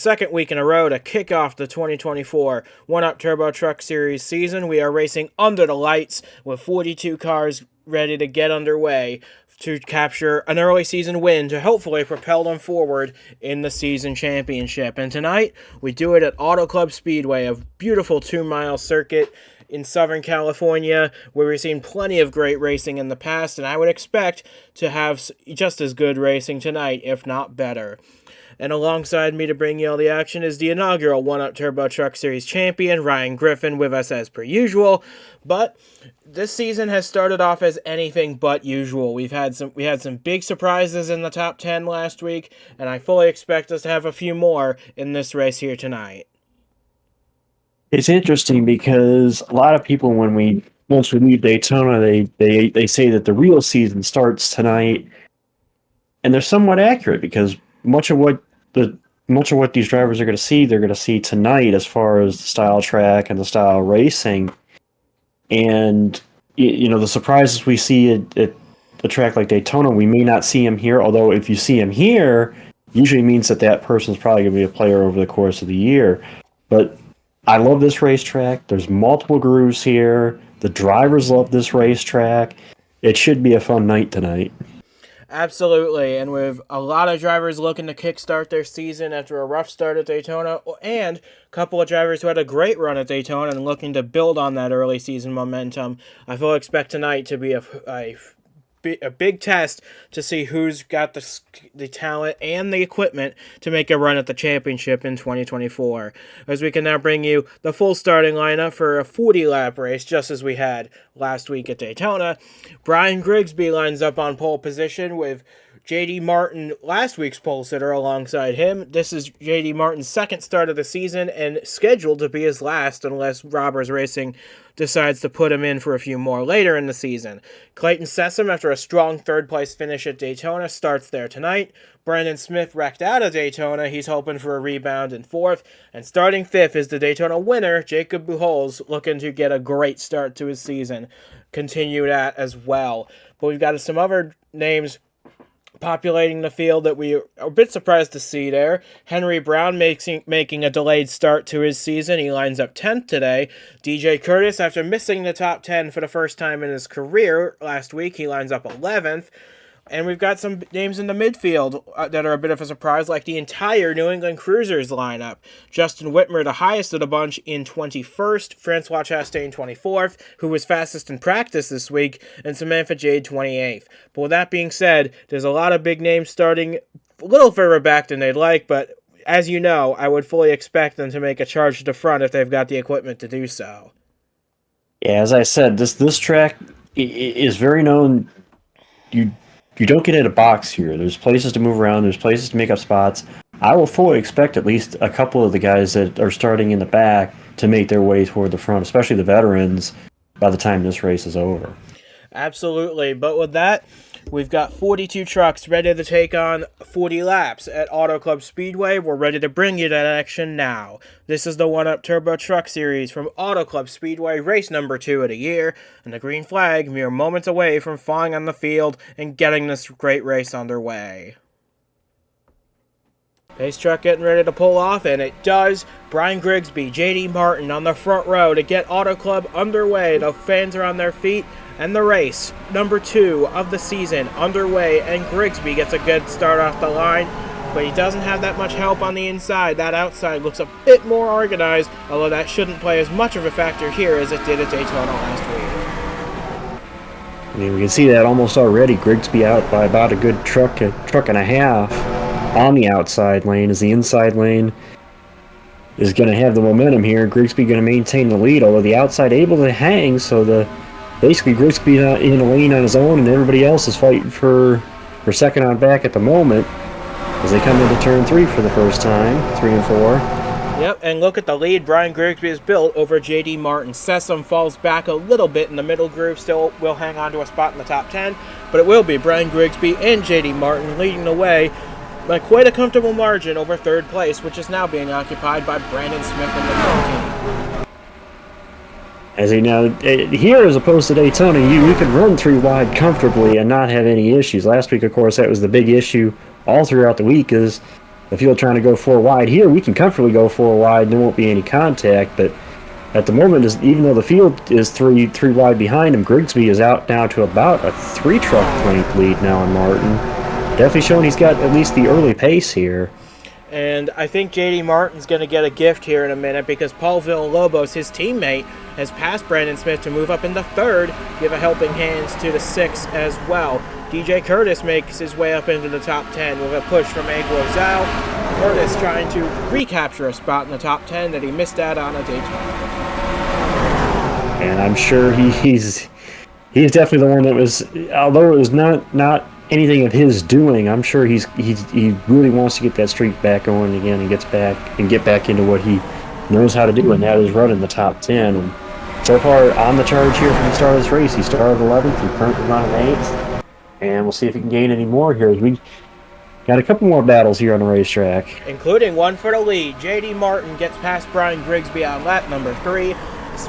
second week in a row to kick off the 2024 One-Up Turbo Truck Series season. We are racing under the lights with 42 cars ready to get underway to capture an early season win to hopefully propel them forward in the season championship. And tonight, we do it at Auto Club Speedway, a beautiful 2-mile circuit in Southern California, where we've seen plenty of great racing in the past, and I would expect to have just as good racing tonight, if not better. And alongside me to bring you all the action is the inaugural One-Up Turbo Truck Series champion, Ryan Griffin, with us as per usual. But this season has started off as anything but usual. We had some big surprises in the top 10 last week, and I fully expect us to have a few more in this race here tonight. It's interesting because a lot of people, once we leave Daytona, they say that the real season starts tonight, and they're somewhat accurate because much of what these drivers are going to see, they're going to see tonight as far as the style track and the style racing, and the surprises we see at a track like Daytona, we may not see them here. Although if you see them here, usually means that person's probably going to be a player over the course of the year, but I love this racetrack. There's multiple grooves here. The drivers love this racetrack. It should be a fun night tonight. Absolutely, and with a lot of drivers looking to kickstart their season after a rough start at Daytona, and a couple of drivers who had a great run at Daytona and looking to build on that early season momentum, I fully expect tonight to be a big test to see who's got the talent and the equipment to make a run at the championship in 2024. As we can now bring you the full starting lineup for a 40-lap race, just as we had last week at Daytona. Brian Grigsby lines up on pole position with J.D. Martin, last week's pole sitter, alongside him. This is J.D. Martin's second start of the season and scheduled to be his last unless Robbers Racing decides to put him in for a few more later in the season. Clayton Sessom, after a strong third-place finish at Daytona, starts there tonight. Brandon Smith wrecked out of Daytona. He's hoping for a rebound in fourth. And starting fifth is the Daytona winner, Jacob Buchholz, looking to get a great start to his season. Continue that as well. But we've got some other names populating the field that we are a bit surprised to see there. Henry Brown making a delayed start to his season. He lines up 10th today. DJ Curtis, after missing the top 10 for the first time in his career last week, he lines up 11th. And we've got some names in the midfield that are a bit of a surprise, like the entire New England Cruisers lineup. Justin Whitmer, the highest of the bunch, in 21st. Francois Chastain, 24th, who was fastest in practice this week. And Samantha Jade, 28th. But with that being said, there's a lot of big names starting a little further back than they'd like, but as you know, I would fully expect them to make a charge to the front if they've got the equipment to do so. Yeah, as I said, this track is very known. You don't get in a box here. There's places to move around. There's places to make up spots. I will fully expect at least a couple of the guys that are starting in the back to make their way toward the front, especially the veterans, by the time this race is over. Absolutely. But with that, we've got 42 trucks ready to take on 40 laps at Auto Club Speedway. We're ready to bring you that action now. This is the One-Up Turbo Truck Series from Auto Club Speedway, race number 2 of the year, and the green flag mere moments away from falling on the field and getting this great race underway. Pace truck getting ready to pull off, and it does. Brian Grigsby, J.D. Martin on the front row to get Auto Club underway. The fans are on their feet, and the race, number 2 of the season, underway, and Grigsby gets a good start off the line, but he doesn't have that much help on the inside. That outside looks a bit more organized, although that shouldn't play as much of a factor here as it did at Daytona last week. I mean, we can see that almost already. Grigsby out by about a good truck and a half on the outside lane, as the inside lane is going to have the momentum here. Grigsby going to maintain the lead, although the outside able to hang, so basically Grigsby in a lane on his own, and everybody else is fighting for second on back at the moment as they come into turn 3 for the first time, 3 and 4. Yep, and look at the lead Brian Grigsby has built over J.D. Martin. Sessom falls back a little bit in the middle groove, still will hang on to a spot in the top 10, but it will be Brian Grigsby and J.D. Martin leading the way by quite a comfortable margin over third place, which is now being occupied by Brandon Smith and the 13. As you know, here as opposed to Daytona, you can run 3 wide comfortably and not have any issues. Last week, of course, that was the big issue all throughout the week, is the field trying to go 4 wide. Here, we can comfortably go 4 wide, and there won't be any contact, but at the moment, even though the field is three wide behind him, Grigsby is out now to about a 3-truck length lead now on Martin. Definitely showing he's got at least the early pace here. And I think J.D. Martin's going to get a gift here in a minute because Paul Villalobos, his teammate, has passed Brandon Smith to move up in the 3rd, give a helping hand to the 6th as well. DJ Curtis makes his way up into the top 10 with a push from Aguazal. Curtis trying to recapture a spot in the top 10 that he missed out on at Daytona. And I'm sure he's definitely the one that was, although it was not anything of his doing, I'm sure he really wants to get that streak back going again and get back into what he knows how to do, and that is running the top 10. And so far on the charge here from the start of this race, he started 11th and currently running 8th. And we'll see if he can gain any more here as we got a couple more battles here on the racetrack. Including one for the lead. J.D. Martin gets past Brian Grigsby on lap number 3.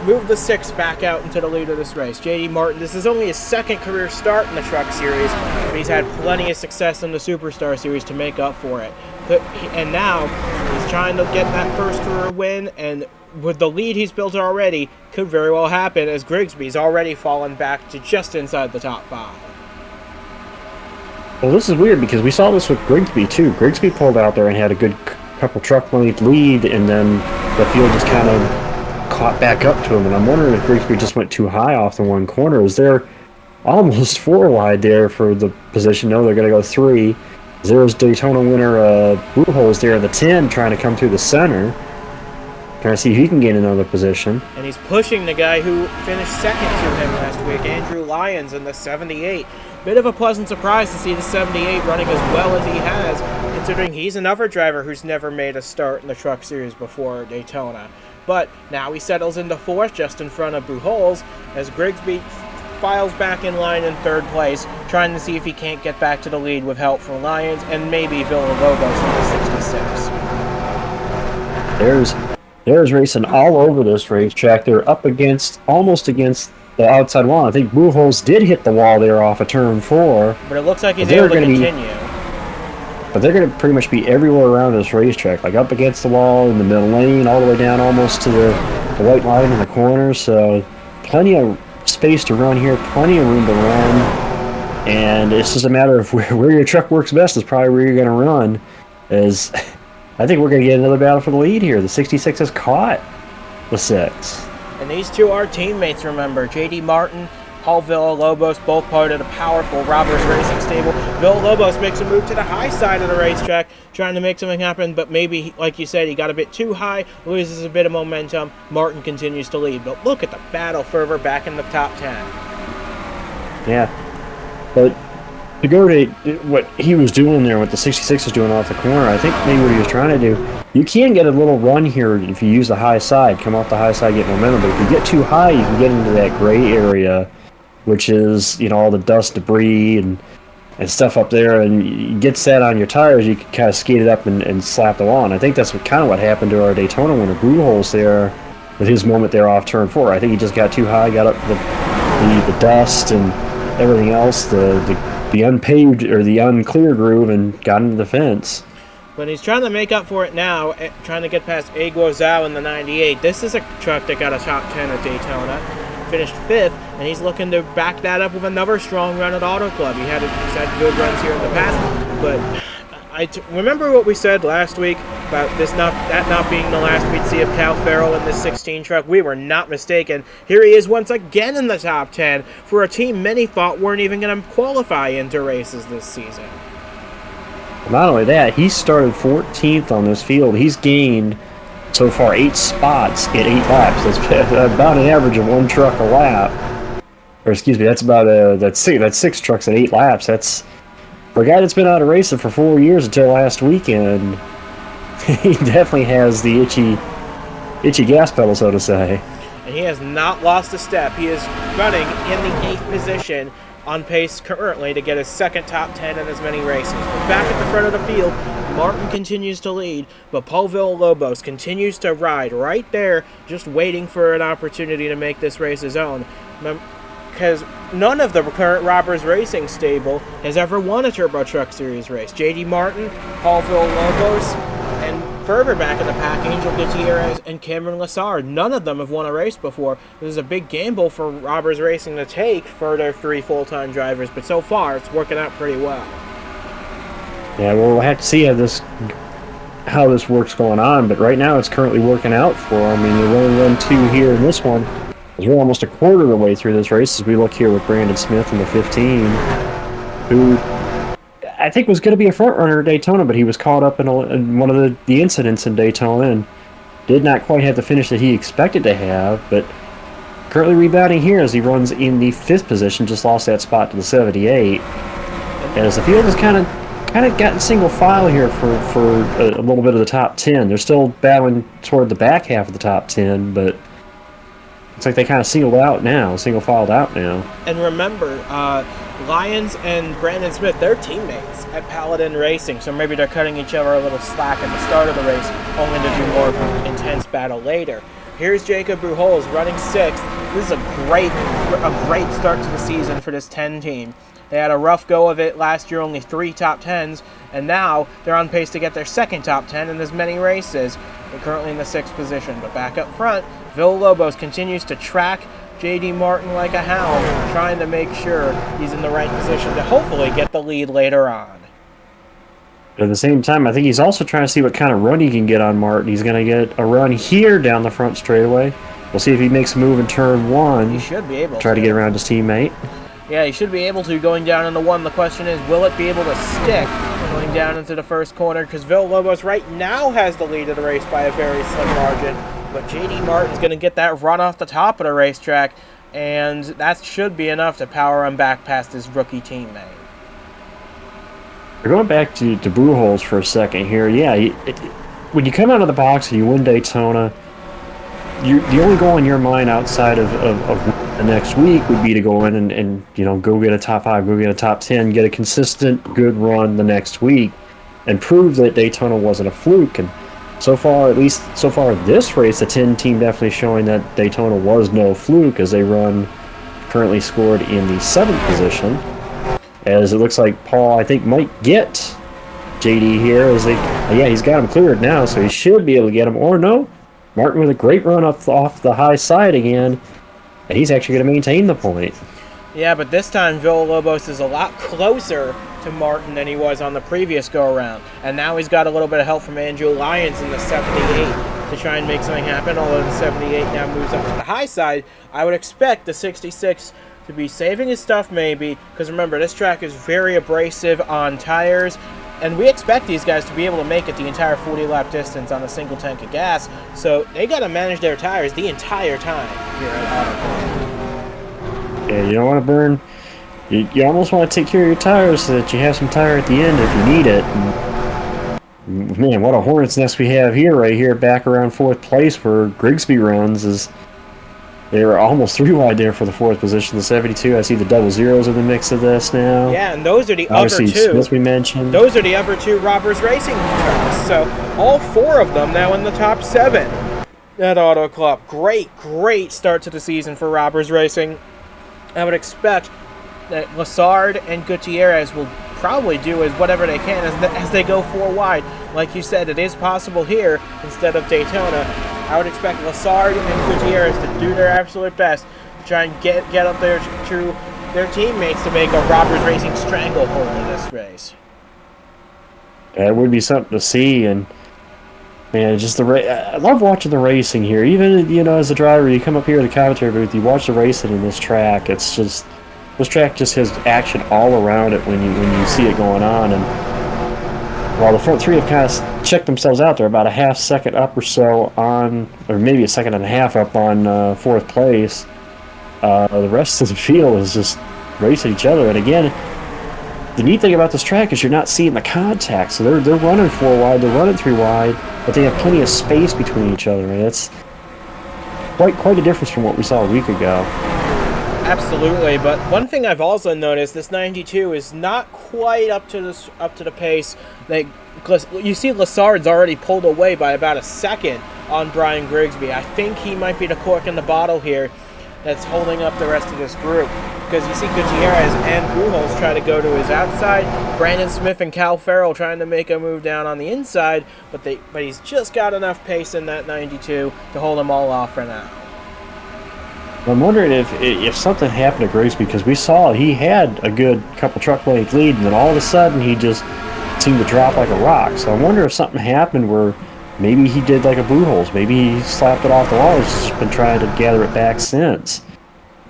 Moved the 6th back out into the lead of this race. J.D. Martin, this is only his 2nd career start in the Truck Series, but he's had plenty of success in the Superstar Series to make up for it. And now he's trying to get that first career win, and with the lead he's built already, could very well happen as Grigsby's already fallen back to just inside the top 5. Well, this is weird because we saw this with Grigsby too. Grigsby pulled out there and had a good couple truck length lead, and then the field just kind of caught back up to him, and I'm wondering if Grigsby just went too high off the one corner. Is there almost 4 wide there for the position? No, they're going to go 3. There's Daytona winner Buchholz there in the 10 trying to come through the center. Trying to see if he can gain another position. And he's pushing the guy who finished 2nd to him last week, Andrew Lyons, in the 78. Bit of a pleasant surprise to see the 78 running as well as he has, considering he's another driver who's never made a start in the Truck Series before Daytona. But now he settles into 4th, just in front of Buchholz, as Grigsby files back in line in 3rd place, trying to see if he can't get back to the lead with help from Lyons and maybe Villalobos in the 66. There's racing all over this racetrack. They're almost against the outside wall. I think Buchholz did hit the wall there off of turn 4. But it looks like he's able to continue. But they're going to pretty much be everywhere around this racetrack, like up against the wall, in the middle lane, all the way down almost to the white line in the corner. So plenty of space to run here, plenty of room to run. And it's just a matter of where your truck works best is probably where you're going to run. As I think we're going to get another battle for the lead here. The 66 has caught the 6. And these two are teammates, remember. J.D. Martin, Paul Villalobos, both part of the powerful Roberts Racing stable. Villalobos makes a move to the high side of the racetrack, trying to make something happen, but maybe, like you said, he got a bit too high, loses a bit of momentum. Martin continues to lead, but look at the battle further back in the top 10. Yeah, but to go to what he was doing there, what the 66 was doing off the corner, I think maybe what he was trying to do, you can get a little run here if you use the high side, come off the high side, get momentum, but if you get too high, you can get into that gray area, which is, all the dust, debris, and stuff up there, and you get set on your tires, you can kind of skate it up and slap the wall. And I think that's kind of what happened to our Daytona winner, Buchholz there, with his moment there off turn 4. I think he just got too high, got up the dust and everything else, the unpaved or the unclear groove, and got into the fence. But he's trying to make up for it now, trying to get past Aguazal in the 98. This is a truck that got a top 10 at Daytona. Finished 5th, and he's looking to back that up with another strong run at Auto Club. He's had good runs here in the past, but remember what we said last week about that not being the last we'd see of Cal Farrell in this 16 truck. We were not mistaken. Here he is once again in the top 10 for a team many thought weren't even going to qualify into races this season. Not only that, he started 14th on this field. He's gained so far 8 spots in 8 laps. That's about an average of 1 truck a lap. Or excuse me, that's about that's 6 trucks at 8 laps. That's for a guy that's been out of racing for 4 years until last weekend. He definitely has the itchy gas pedal, so to say. And he has not lost a step. He is running in the 8th position, on pace currently to get his 2nd top 10 in as many races. But back at the front of the field, Martin continues to lead, but Paul Villalobos continues to ride right there, just waiting for an opportunity to make this race his own. because none of the current Robbers Racing stable has ever won a Turbo Truck Series race. J.D. Martin, Paul Villalobos, and further back in the pack, Angel Gutierrez and Cameron Lessard. None of them have won a race before. This is a big gamble for Robbers Racing to take for their 3 full-time drivers, but so far it's working out pretty well. Yeah, well, we'll have to see how this works going on, but right now it's currently working out for them. I mean, they've only run 2 here in this one. We're almost a quarter of the way through this race as we look here with Brandon Smith in the 15, who I think was going to be a front runner at Daytona, but he was caught up in one of the incidents in Daytona and did not quite have the finish that he expected to have, but currently rebounding here as he runs in the 5th position, just lost that spot to the 78. As the field has kind of gotten single file here for a little bit of the top 10. They're still battling toward the back half of the top 10, but it's like they kind of single filed out now. And remember, Lyons and Brandon Smith, they're teammates at Paladin Racing, so maybe they're cutting each other a little slack at the start of the race, only to do more intense battle later. Here's Jacob Buchholz running 6th. This is a great start to the season for this 10 team. They had a rough go of it last year, only 3 top 10s, and now they're on pace to get their 2nd top 10 in as many races. They're currently in the 6th position, but back up front, Villalobos continues to track J.D. Martin like a hound, trying to make sure he's in the right position to hopefully get the lead later on. At the same time, I think he's also trying to see what kind of run he can get on Martin. He's going to get a run here down the front straightaway. We'll see if he makes a move in turn 1. He should be able to. Try to get around his teammate. Yeah, he should be able to going down into 1. The question is, will it be able to stick going down into the first corner? Because Villalobos right now has the lead of the race by a very slim margin. But J.D. Martin's going to get that run off the top of the racetrack, and that should be enough to power him back past his rookie teammate. We're going back to Buchholz for a second here. Yeah, when you come out of the box and you win Daytona, the only goal in your mind outside of the next week would be to go in and go get a top 5, go get a top 10, get a consistent good run the next week, and prove that Daytona wasn't a fluke. And so far this race, the 10 team definitely showing that Daytona was no fluke, as they run currently scored in the 7th position. As it looks like Paul, I think, might get JD here. He's got him cleared now, so he should be able to get him. Or no, Martin with a great run off the high side again, and he's actually going to maintain the point. Yeah, but this time Villalobos is a lot closer to Martin than he was on the previous go-around. And now he's got a little bit of help from Andrew Lyons in the 78 to try and make something happen, although the 78 now moves up to the high side. I would expect the 66 to be saving his stuff maybe, because remember, this track is very abrasive on tires, and we expect these guys to be able to make it the entire 40-lap distance on a single tank of gas, so they got to manage their tires the entire time here at Auto. Yeah, you don't want to burn. You almost want to take care of your tires so that you have some tire at the end if you need it. And, man, what a hornet's nest we have here, right here, back around 4th place where Grigsby runs. They were almost 3 wide there for the 4th position. The 72, I see the double zeros in the mix of this now. Yeah, and those are the Obviously, other 2. Smith we mentioned. Those are the other 2 Robbers Racing trucks. So all 4 of them now in the top 7 at Auto Club. Great start to the season for Robbers Racing. I would expect that Lessard and Gutierrez will probably do whatever they can as they go 4 wide. Like you said, it is possible here instead of Daytona. I would expect Lessard and Gutierrez to do their absolute best to try and get up there to their teammates to make a Robbers Racing stranglehold in this race. That would be something to see, and man, just I love watching the racing here. Even as a driver, you come up here to the commentary booth, you watch the racing in this track. It's just this track just has action all around it when you see it going on. And while the front 3 have kind of checked themselves out, they're about a half second up or so on, or maybe a second and a half up on 4th place. The rest of the field is just racing each other. And again, the neat thing about this track is you're not seeing the contact. So they're running 4 wide, they're running 3 wide, but they have plenty of space between each other. And it's quite a difference from what we saw a week ago. Absolutely, but one thing I've also noticed, this 92 is not quite up to the pace. You see Lessard's already pulled away by about a second on Brian Grigsby. I think he might be the cork in the bottle here. that's holding up the rest of this group. Because you see Gutierrez and Buchholz try to go to his outside. Brandon Smith and Cal Farrell trying to make a move down on the inside, but he's just got enough pace in that 92 to hold them all off for now. I'm wondering if something happened to Grace, because we saw he had a good couple truck length lead, and then all of a sudden he just seemed to drop like a rock. So I wonder if something happened where maybe he did like a Buchholz. Maybe he slapped it off the wall. He's just been trying to gather it back since.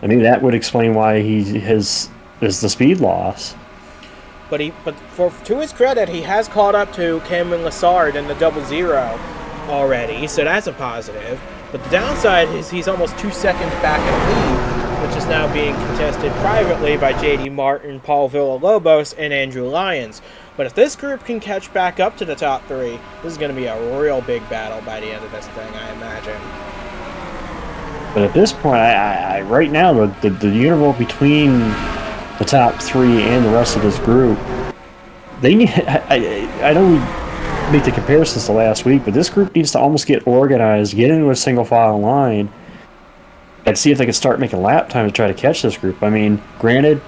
I mean, that would explain why he has the speed loss. But to his credit, he has caught up to Cameron Lassard in the 00 already, so that's a positive. But the downside is he's almost 2 seconds back in lead, which is now being contested privately by J.D. Martin, Paul Villalobos, and Andrew Lyons. But if this group can catch back up to the top 3, this is going to be a real big battle by the end of this thing, I imagine. But at this point, I right now, the interval between the top 3 and the rest of this group, they need. I know we make the comparisons to last week, but this group needs to almost get organized, get into a single file line, and see if they can start making lap time to try to catch this group. I mean, granted,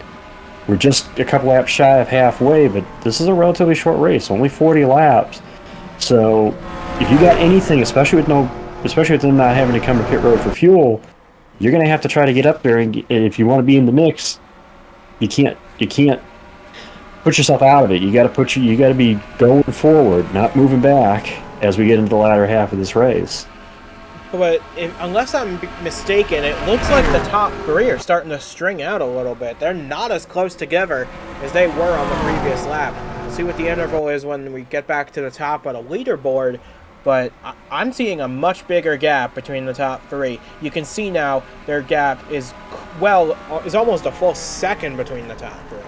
we're just a couple laps shy of halfway, but this is a relatively short race, only 40 laps. So if you got anything, especially with them not having to come to pit road for fuel, you're going to have to try to get up there, and if you want to be in the mix, you can't put yourself out of it. You got to be going forward, not moving back as we get into the latter half of this race. But unless I'm mistaken, it looks like the top 3 are starting to string out a little bit. They're not as close together as they were on the previous lap. We'll see what the interval is when we get back to the top of the leaderboard. But I'm seeing a much bigger gap between the top 3. You can see now their gap is almost a full second between the top 3.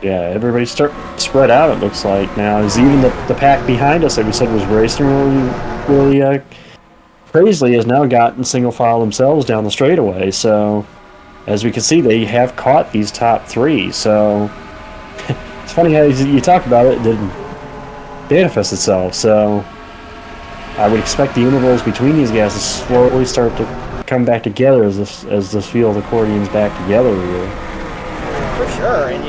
Yeah, everybody's starting to spread out, it looks like now. Is even the pack behind us that we said was racing really crazily has now gotten single file themselves down the straightaway. So, as we can see, they have caught these top 3. So, it's funny how you talk about it didn't manifest itself. So, I would expect the intervals between these guys to slowly start to come back together as this field accordion's back together here. For sure, and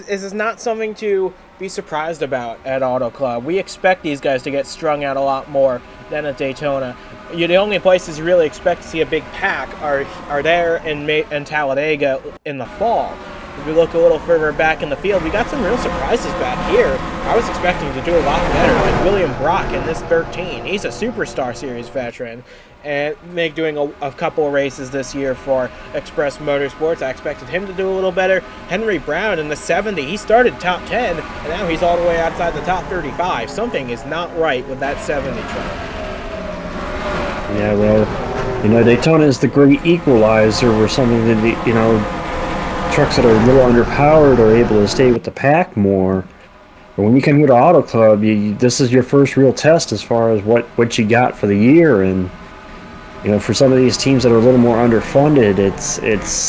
this is not something to be surprised about at Auto Club. We expect these guys to get strung out a lot more than at Daytona. The only places you really expect to see a big pack are there in Talladega in the fall. If we look a little further back in the field, we got some real surprises back here. I was expecting to do a lot better, like William Brock in this 13. He's a Superstar Series veteran, and doing a couple of races this year for Express Motorsports. I expected him to do a little better. Henry Brown in the 70, he started top 10, and now he's all the way outside the top 35. Something is not right with that 70 truck. Yeah, well, Daytona is the great equalizer, where something that, trucks that are a little underpowered are able to stay with the pack more. But when you come here to Auto Club, this is your first real test as far as what you got for the year. And for some of these teams that are a little more underfunded, it's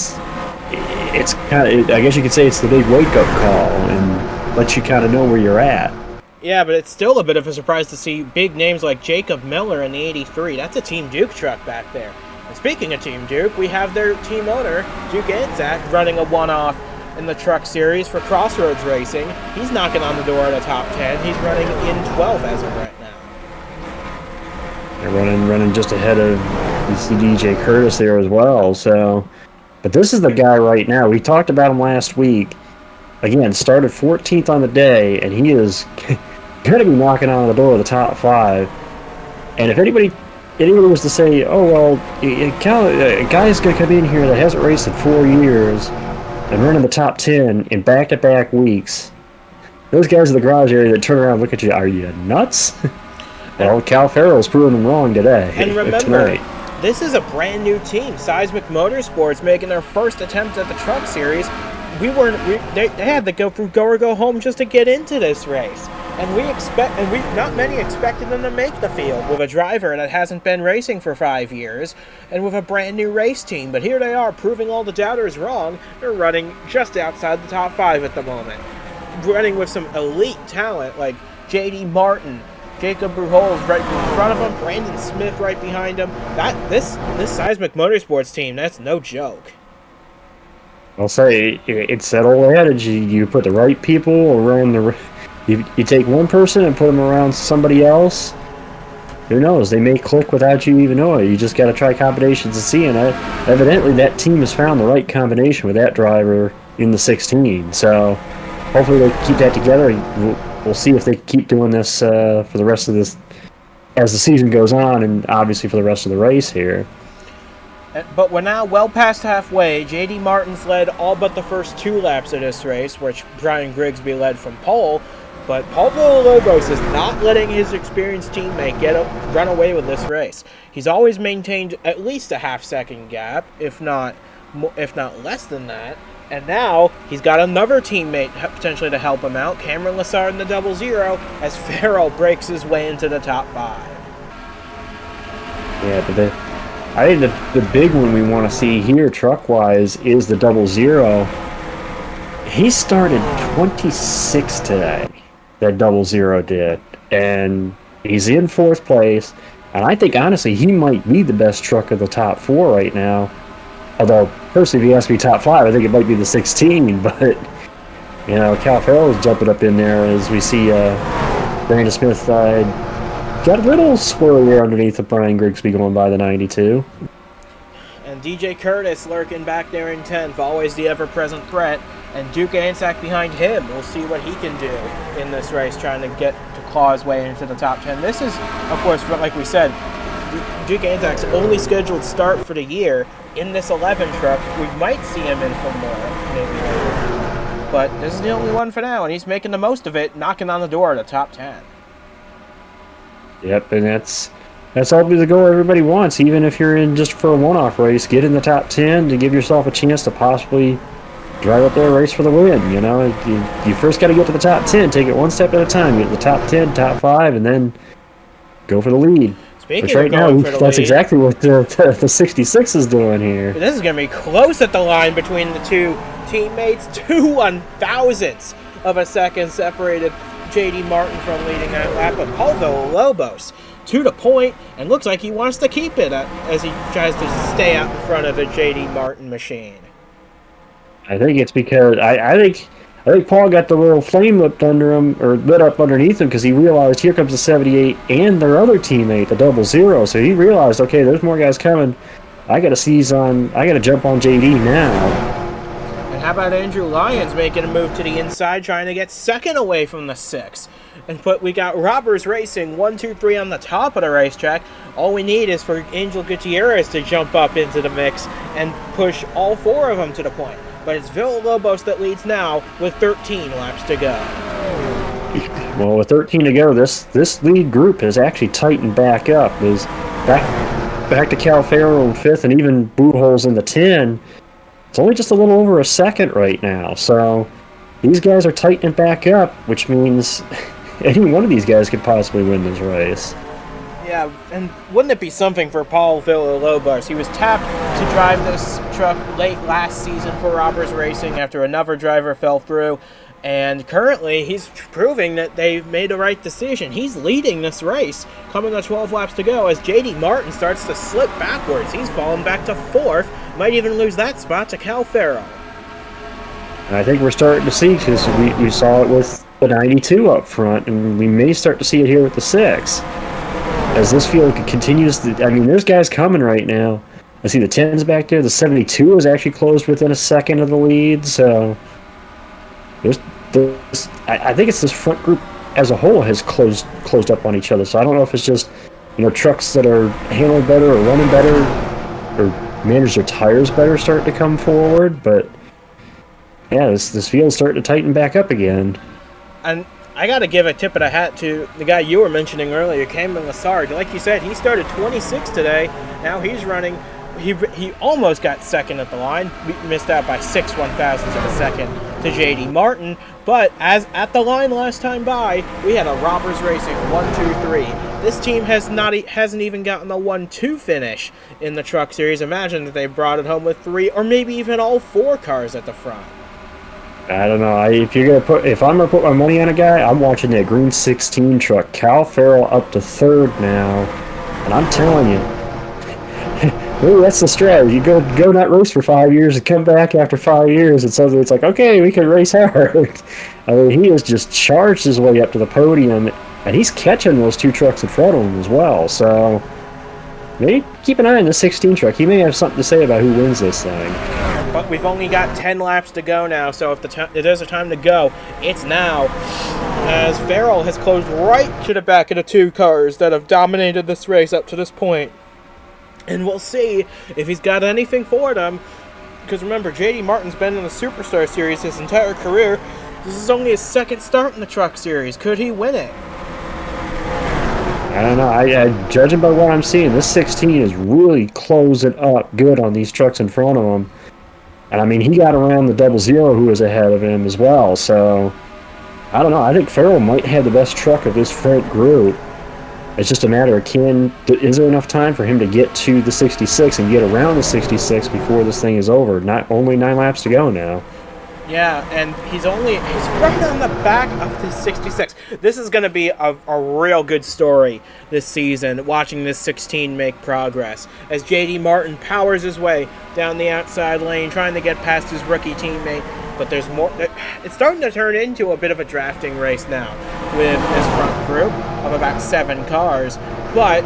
kind of, I guess you could say, it's the big wake-up call and lets you kind of know where you're at. Yeah, but it's still a bit of a surprise to see big names like Jacob Miller in the 83. That's a Team Duke truck back there. And speaking of Team Duke, we have their team owner, Duke Anzac, running a one-off in the Truck Series for Crossroads Racing. He's knocking on the door at a top 10. He's running in 12 as of right now. They're running just ahead of DJ Curtis there as well. So, but this is the guy right now. We talked about him last week. Again, started 14th on the day, and he is going to be knocking on the door of the top 5. And if anybody was to say, oh, well, a guy's going to come in here that hasn't raced in 4 years and running the top 10 in back-to-back weeks, those guys in the garage area that turn around and look at you, are you nuts? Well, Cal Farrell's proving them wrong today. And remember, this is a brand new team. Seismic Motorsports making their first attempt at the Truck Series. They had to go through go or go home just to get into this race. And not many expected them to make the field with a driver that hasn't been racing for 5 years and with a brand new race team. But here they are, proving all the doubters wrong. They're running just outside the top 5 at the moment. Running with some elite talent like J.D. Martin, Jacob Buchholz right in front of him, Brandon Smith right behind him. This Seismic Motorsports team, that's no joke. I'll say it's that old adage: you put the right people around you take one person and put them around somebody else. Who knows? They may click without you even knowing it. You just got to try combinations and see. And evidently, that team has found the right combination with that driver in the 16. So hopefully they can keep that together. We'll see if they keep doing this for the rest of this as the season goes on, and obviously for the rest of the race here. But we're now well past halfway. J.D. Martin's led all but the first 2 laps of this race, which Brian Grigsby led from pole. But Paul Villalobos is not letting his experienced teammate run away with this race. He's always maintained at least a half-second gap, if not less than that. And now he's got another teammate potentially to help him out, Cameron Lessard in the 00, as Farrell breaks his way into the top 5. Yeah, but I think the big one we want to see here truck-wise is the 00. He started 26 today. That 00 did, and he's in 4th place, and I think honestly he might be the best truck of the top 4 right now. Although personally, if he has to be top 5, I think it might be the 16. But Cal Farrell is jumping up in there as we see Brandon Smith got a little squirrely there underneath of Brian Grigsby going by the 92. And DJ Curtis lurking back there in 10th, always the ever-present threat. And Duke Ansack behind him. We'll see what he can do in this race, trying to claw his way into the top 10. This is, of course, like we said, Duke Ansack's only scheduled start for the year in this 11 truck. We might see him in for more, maybe later. But this is the only one for now, and he's making the most of it, knocking on the door of the top 10. Yep, and that's ultimately the goal everybody wants. Even if you're in just for a one-off race, get in the top 10 to give yourself a chance to possibly drive up there, race for the win. You first got to get to the top 10. Take it one step at a time. Get to the top 10, top 5, and then go for the lead. Which right now, that's lead, exactly what the 66 is doing here. This is going to be close at the line between the two teammates. 2 1,000ths of a second separated J.D. Martin from leading that lap. But Paul Villalobos to the point, and looks like he wants to keep it as he tries to stay out in front of the J.D. Martin machine. I think it's because I think Paul got the little flame lit up underneath him because he realized here comes the 78 and their other teammate, the 00. So he realized, okay, there's more guys coming. I got to jump on JD now. And how about Andrew Lyons making a move to the inside, trying to get second away from the 6? But we got Robbers Racing 1, 2, 3 on the top of the racetrack. All we need is for Angel Gutierrez to jump up into the mix and push all 4 of them to the point. But it's Villalobos that leads now with 13 laps to go. Well, with 13 to go, this lead group has actually tightened back up. Is back to Cal Farrell in 5th, and even Buchholz in the 10. It's only just a little over a second right now. So these guys are tightening back up, which means any one of these guys could possibly win this race. Yeah, and wouldn't it be something for Paul Villalobos? He was tapped to drive this truck late last season for Robbers Racing after another driver fell through, and currently he's proving that they've made the right decision. He's leading this race, coming to 12 laps to go, as J.D. Martin starts to slip backwards. He's fallen back to 4th, might even lose that spot to Cal Farrell. And I think we're starting to see, because we saw it with the 92 up front, and we may start to see it here with the 6. As this field continues to, there's guys coming right now. I see the 10's back there. The 72 is actually closed within a second of the lead. So I think it's this front group as a whole has closed up on each other. So I don't know if it's just trucks that are handling better or running better or manage their tires better starting to come forward. But yeah, this field's starting to tighten back up again. And I got to give a tip of the hat to the guy you were mentioning earlier, Cameron Lessard. Like you said, he started 26 today. Now he's running. He almost got second at the line. Missed out by 6 1,000ths of a second to J.D. Martin. But as at the line last time by, we had a Robbers Racing 1, 2, 3. This team hasn't even gotten a 1-2 finish in the Truck Series. Imagine that they brought it home with 3 or maybe even all 4 cars at the front. I don't know. If I'm gonna put my money on a guy, I'm watching that green 16 truck. Cal Farrell up to third now, and I'm telling you, maybe that's the strategy. You go not race for 5 years and come back after 5 years, and suddenly it's like, okay, we can race hard. I mean, he has just charged his way up to the podium, and he's catching those two trucks in front of him as well. So maybe keep an eye on the 16 truck. He may have something to say about who wins this thing. But we've only got 10 laps to go now, so if there's a time to go, it's now. As Farrell has closed right to the back of the two cars that have dominated this race up to this point. And we'll see if he's got anything for them. Because remember, J.D. Martin's been in the Superstar Series his entire career. This is only his second start in the Truck Series. Could he win it? I don't know. Judging by what I'm seeing, this 16 is really closing up good on these trucks in front of him. And I mean, he got around the 00 who was ahead of him as well. So, I don't know. I think Farrell might have the best truck of this front group. It's just a matter of is there enough time for him to get to the 66 and get around the 66 before this thing is over? Not only 9 laps to go now. Yeah, and he's right on the back of the 66. This is going to be a real good story this season, watching this 16 make progress. As J.D. Martin powers his way down the outside lane, trying to get past his rookie teammate. But there's more. It's starting to turn into a bit of a drafting race now with this front group of about 7 cars. But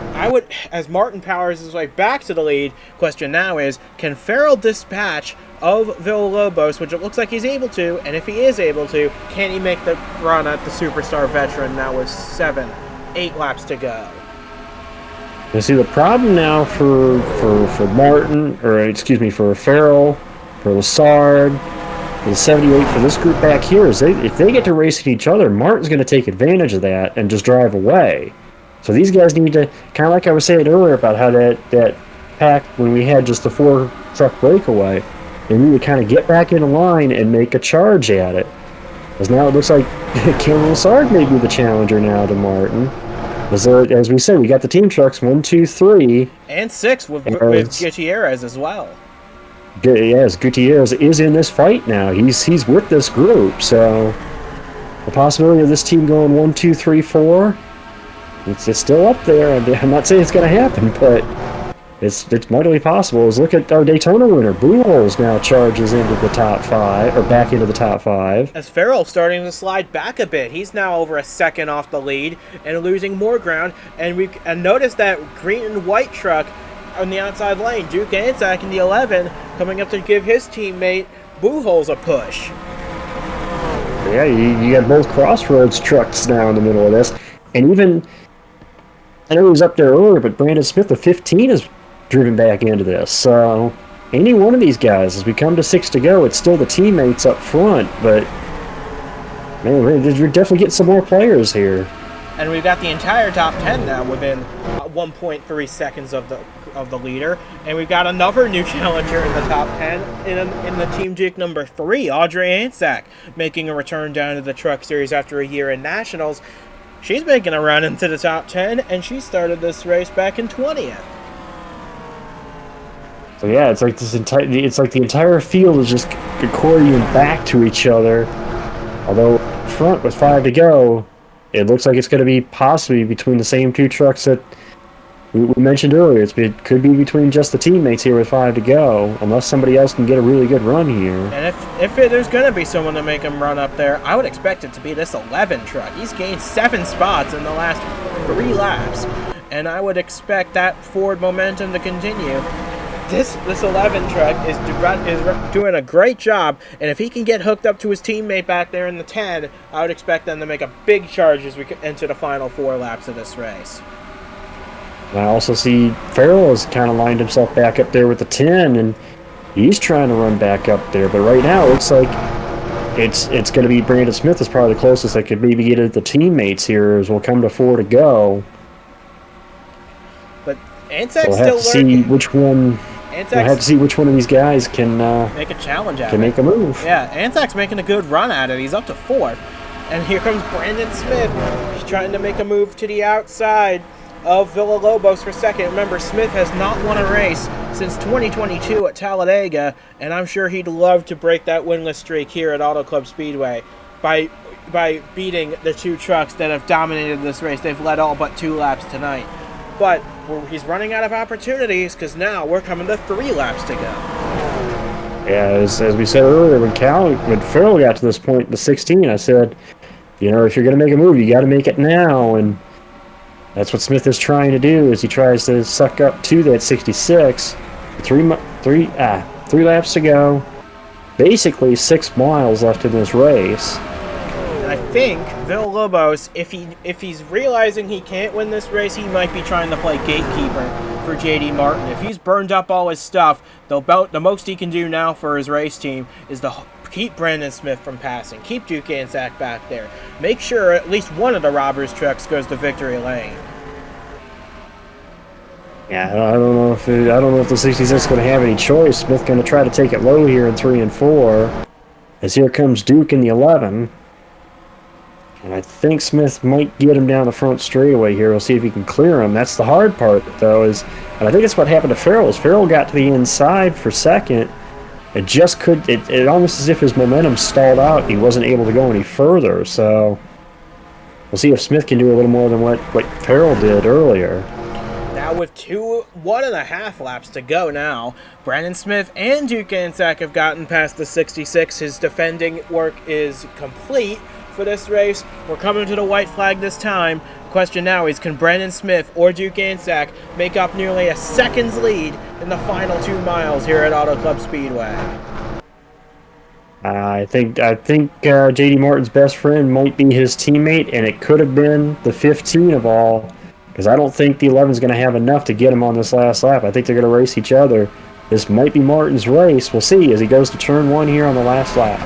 as Martin powers his way back to the lead, question now is, can Farrell dispatch of Villalobos, which it looks like he's able to, and if he is able to, can he make the run at the Superstar Veteran now with 8 laps to go? You see, the problem now for Martin, or excuse me, for Farrell, for Lassard, the 78 for this group back here is if they get to racing each other, Martin's going to take advantage of that and just drive away. So these guys need to, kind of like I was saying earlier about how that pack, when we had just the 4-truck breakaway, they need to kind of get back in line and make a charge at it. Because now it looks like Cameron Lassard may be the challenger now to Martin. As we said, we got the team trucks 1, 2, 3. And 6 with Gutierrez as well. Yes, Gutierrez is in this fight now. He's with this group, so the possibility of this team going 1, 2, 3, 4, it's still up there. I'm not saying it's going to happen, but it's mightily possible. Look at our Daytona winner. Buchholz now charges into the top 5, or back into the top 5. As Farrell's starting to slide back a bit. He's now over a second off the lead and losing more ground. And notice that green and white truck on the outside lane. Duke Anzac in the 11 coming up to give his teammate Buchholz a push. Yeah, you got both Crossroads trucks now in the middle of this. And even, I know he was up there earlier, but Brandon Smith, the 15, is driven back into this. So any one of these guys, as we come to 6 to go, it's still the teammates up front. But, man, we're definitely getting some more players here. And we've got the entire top 10 now within 1.3 seconds of the leader. And we've got another new challenger in the top 10 in the Team Duke number 3, Audrey Anzac, making a return down to the Truck Series after a year in Nationals. She's making a run into the top 10, and she started this race back in 20th. So yeah, it's like the entire field is just accordioning back to each other. Although front with 5 to go, it looks like it's going to be possibly between the same 2 trucks that we mentioned earlier. It could be between just the teammates here with 5 to go, unless somebody else can get a really good run here. And if there's going to be someone to make him run up there, I would expect it to be this 11 truck. He's gained 7 spots in the last 3 laps, and I would expect that forward momentum to continue. This 11 truck is doing a great job, and if he can get hooked up to his teammate back there in the 10, I would expect them to make a big charge as we enter the final 4 laps of this race. And I also see Farrell has kind of lined himself back up there with the 10, and he's trying to run back up there. But right now, it looks like it's going to be Brandon Smith is probably the closest that could maybe get at the teammates here as we'll come to 4 to go. But Anzac's we'll have still to lurking. See which one. We'll have to see which one of these guys can make a challenge out. Can make a move. Yeah, Anzac's making a good run at it. He's up to 4th. And here comes Brandon Smith. He's trying to make a move to the outside. of Villalobos for second. Remember, Smith has not won a race since 2022 at Talladega, and I'm sure he'd love to break that winless streak here at Auto Club Speedway by beating the two trucks that have dominated this race. They've led all but 2 laps tonight. But he's running out of opportunities because now we're coming to 3 laps to go. Yeah, as we said earlier, when Farrell got to this point in the 16, I said, if you're going to make a move, you got to make it now. And that's what Smith is trying to do, is he tries to suck up to that 66. Three laps to go. Basically 6 miles left in this race. And I think Villalobos, if he's realizing he can't win this race, he might be trying to play gatekeeper for J.D. Martin. If he's burned up all his stuff, the most he can do now for his race team is to keep Brandon Smith from passing, keep Duke Ansack back there, make sure at least one of the robbers' trucks goes to victory lane. Yeah, I don't know if the 66 is going to have any choice. Smith going to try to take it low here in 3 and 4, as here comes Duke in the 11. And I think Smith might get him down the front straightaway here. We'll see if he can clear him. That's the hard part, though, and I think that's what happened to Farrell. Farrell got to the inside for second. It just it almost as if his momentum stalled out. He wasn't able to go any further. So we'll see if Smith can do a little more than what Farrell did earlier. Now with 1.5 laps to go now, Brandon Smith and Duke Ansack have gotten past the 66. His defending work is complete for this race. We're coming to the white flag this time. The question now is, can Brandon Smith or Duke Ansack make up nearly a second's lead in the final 2 miles here at Auto Club Speedway? I think J.D. Martin's best friend might be his teammate, and it could have been the 15 of all, because I don't think the 11 is going to have enough to get him on this last lap. I think they're going to race each other. This might be Martin's race. We'll see as he goes to turn 1 here on the last lap.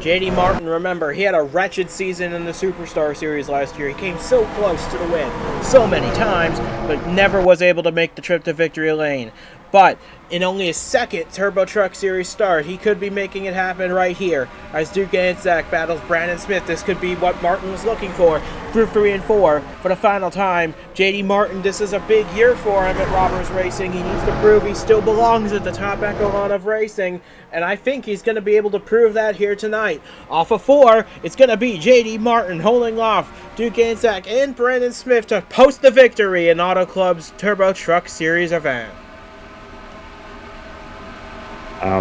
J.D. Martin, remember, he had a wretched season in the Superstar Series last year. He came so close to the win so many times, but never was able to make the trip to victory lane. But in only his second Turbo Truck Series start, he could be making it happen right here. As Duke Ansack battles Brandon Smith, this could be what Martin was looking for through 3 and 4 for the final time. J.D. Martin, this is a big year for him at Robbers Racing. He needs to prove he still belongs at the top echelon of racing, and I think he's going to be able to prove that here tonight. Off of 4, it's going to be J.D. Martin holding off Duke Ansack and Brandon Smith to post the victory in Auto Club's Turbo Truck Series event.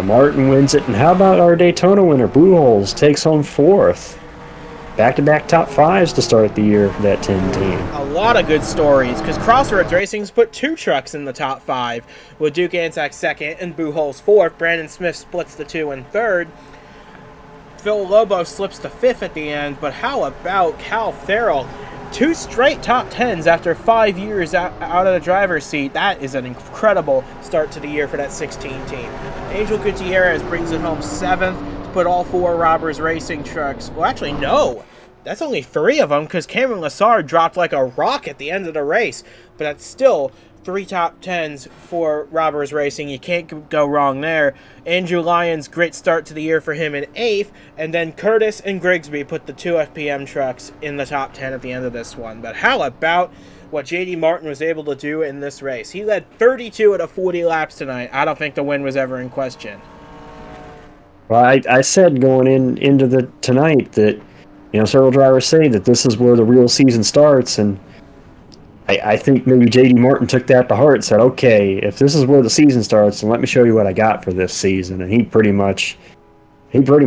Martin wins it, and how about our Daytona winner, Buchholz, takes home 4th. Back-to-back top 5s to start the year for that 10 team. A lot of good stories, because Crossroads Racing's put 2 trucks in the top 5, with Duke Ansack 2nd and Buchholz 4th. Brandon Smith splits the 2 and 3rd. Villalobos slips to 5th at the end, but how about Cal Farrell? 2 straight top 10s after 5 years out of the driver's seat. That is an incredible start to the year for that 16 team. Angel Gutierrez brings it home 7th to put all 4 Robbers Racing trucks. Well, actually, no. That's only 3 of them, because Cameron Lassard dropped like a rock at the end of the race. But that's still 3 top 10s for Robbers Racing. You can't go wrong there. Andrew Lyons, great start to the year for him in 8th. And then Curtis and Grigsby put the 2 FPM trucks in the top 10 at the end of this one. But how about what J.D. Martin was able to do in this race? He led 32 out of 40 laps tonight. I don't think the win was ever in question. Well, I said going into tonight that, several drivers say that this is where the real season starts, and I think maybe J.D. Martin took that to heart and said, okay, if this is where the season starts, then let me show you what I got for this season. And he pretty much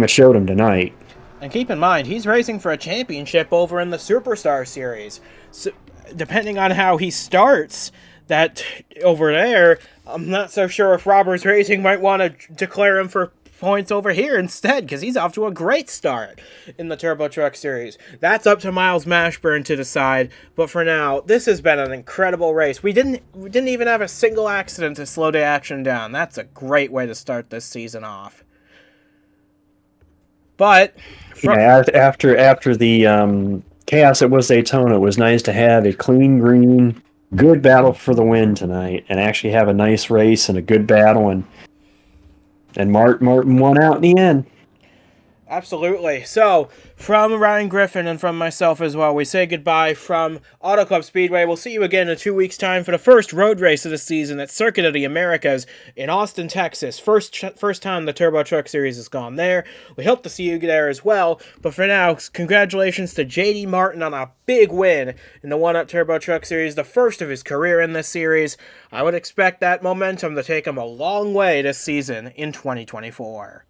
showed him tonight. And keep in mind, he's racing for a championship over in the Superstar Series. So, depending on how he starts that over there, I'm not so sure if Robbers Racing might want to declare him for points over here instead, because he's off to a great start in the Turbo Truck Series. That's up to Miles Mashburn to decide, but for now, this has been an incredible race. We didn't even have a single accident to slow the action down. That's a great way to start this season off. But after the chaos that was Daytona, it was nice to have a clean green, good battle for the win tonight, and actually have a nice race and a good battle, and Martin won out in the end. Absolutely. So, from Ryan Griffin and from myself as well, we say goodbye from Auto Club Speedway. We'll see you again in 2 weeks' time for the first road race of the season at Circuit of the Americas in Austin, Texas. First time the Turbo Truck Series has gone there. We hope to see you there as well. But for now, congratulations to JD Martin on a big win in the 1-Up Turbo Truck Series, the first of his career in this series. I would expect that momentum to take him a long way this season in 2024.